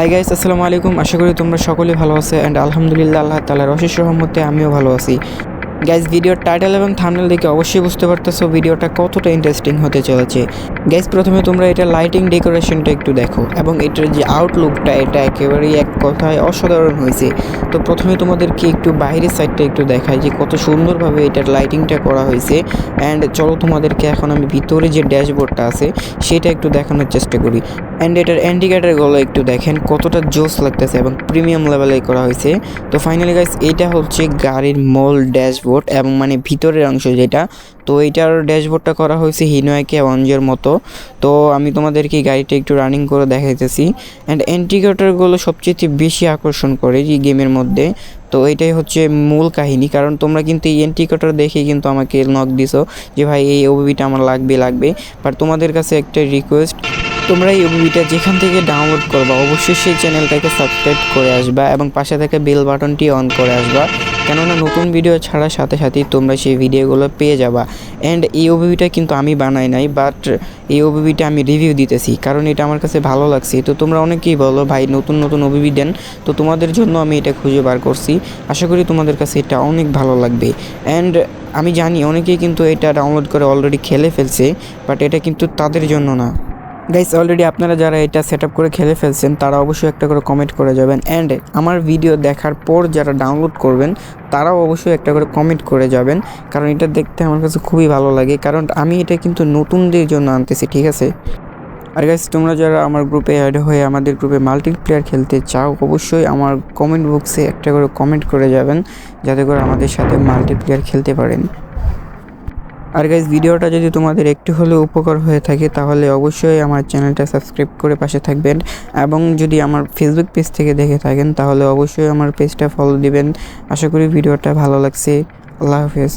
Hi guys, আসসালামু আলাইকুম। আশা করি তোমরা সকলেই ভালো আছো অ্যান্ড আলহামদুলিল্লাহ আল্লাহ তাআলার অশেষ রহমতে আমিও ভালো আছি। গাইস, ভিডিওর টাইটেল এবং থাম্বনেল দেখে অবশ্যই বুঝতে পারতেছো ভিডিওটা কতটা ইন্টারেস্টিং হতে চলেছে। গাইস, প্রথমে তোমরা এটা লাইটিং ডেকোরেশনটা একটু দেখো এবং এটার যে আউটলুকটা এটা একেবারেই এক কথায় অসাধারণ হয়েছে। তো প্রথমে তোমাদেরকে একটু বাইরের সাইডটা একটু দেখাই যে কত সুন্দরভাবে এটার লাইটিংটা করা হয়েছে। অ্যান্ড চলো তোমাদেরকে এখন আমি ভিতরে যে ড্যাশবোর্ডটা আছে সেটা একটু দেখানোর চেষ্টা করি। অ্যান্ড এটার ইন্ডিকেটারগুলো একটু দেখেন কতটা জোস লাগতেছে এবং প্রিমিয়াম লেভেলে করা হয়েছে। তো ফাইনালি গাইস, এটা হচ্ছে গাড়ির মূল ড্যাশবোর্ড এবং মানে ভিতরের অংশ যেটা। তো এইটার ড্যাশবোর্ডটা করা হয়েছে হিনোয়াকে অঞ্জের মতো। তো আমি তোমাদেরকে গাড়িটা একটু রানিং করে দেখাইতেছি। অ্যান্ড ইন্ডিকেটারগুলো সবচেয়ে বেশি আকর্ষণ করে এই গেমের মধ্যে। তো এটাই হচ্ছে মূল কাহিনী, কারণ তোমরা কিন্তু এই ইন্ডিকেটর দেখে কিন্তু আমাকে নক দিছো যে ভাই এই ওবিটা আমার লাগবে। বাট তোমাদের কাছে একটা রিকোয়েস্ট, তোমরা এই ওবিটা যেখান থেকে ডাউনলোড করবা অবশ্যই সেই চ্যানেলটাকে সাবস্ক্রাইব করে আসবা এবং পাশে থাকা বেল বাটনটি অন করে আসবা, কেননা নতুন ভিডিও ছাড়ার সাথে সাথেই তোমরা সেই ভিডিওগুলো পেয়ে যাবা। অ্যান্ড এই ওবিটা কিন্তু আমি বানাই নাই, বাট এই ওবিটা আমি রিভিউ দিতেছি কারণ এটা আমার কাছে ভালো লাগছে। তো তোমরা অনেকেই বলো ভাই নতুন ওবিবি দেন, তো তোমাদের জন্য আমি এটা খুঁজে বার করছি। আশা করি তোমাদের কাছে এটা অনেক ভালো লাগবে। অ্যান্ড আমি জানি অনেকেই কিন্তু এটা ডাউনলোড করে অলরেডি খেলে ফেলছে, বাট এটা কিন্তু তাদের জন্য না। গাইস, অলরেডি আপনারা যারা এটা সেট আপ করে খেলে ফেলছেন তারা অবশ্যই একটা করে কমেন্ট করে যাবেন। অ্যান্ড আমার ভিডিও দেখার পর যারা ডাউনলোড করবেন তারাও অবশ্যই একটা করে কমেন্ট করে যাবেন, কারণ এটা দেখতে আমার কাছে খুবই ভালো লাগে, কারণ আমি এটা কিন্তু নতুনদের জন্য আনতেছি, ঠিক আছে। আর গাইস, তোমরা যারা আমার গ্রুপে অ্যাড হয়ে আমাদের গ্রুপে মাল্টিপ্লেয়ার খেলতে চাও অবশ্যই আমার কমেন্ট বক্সে একটা করে কমেন্ট করে যাবেন, যাতে করে আমাদের সাথে মাল্টিপ্লেয়ার খেলতে পারেন। আর গাইজ, ভিডিওটা যদি তোমাদের একটু হলেও উপকার হয়ে থাকে তাহলে অবশ্যই আমার চ্যানেলটা সাবস্ক্রাইব করে পাশে থাকবেন, এবং যদি আমার ফেসবুক পেজ থেকে দেখে থাকেন তাহলে অবশ্যই আমার পেজটা ফলো দিবেন। আশা করি ভিডিওটা ভালো লাগছে। আল্লাহ হাফেজ।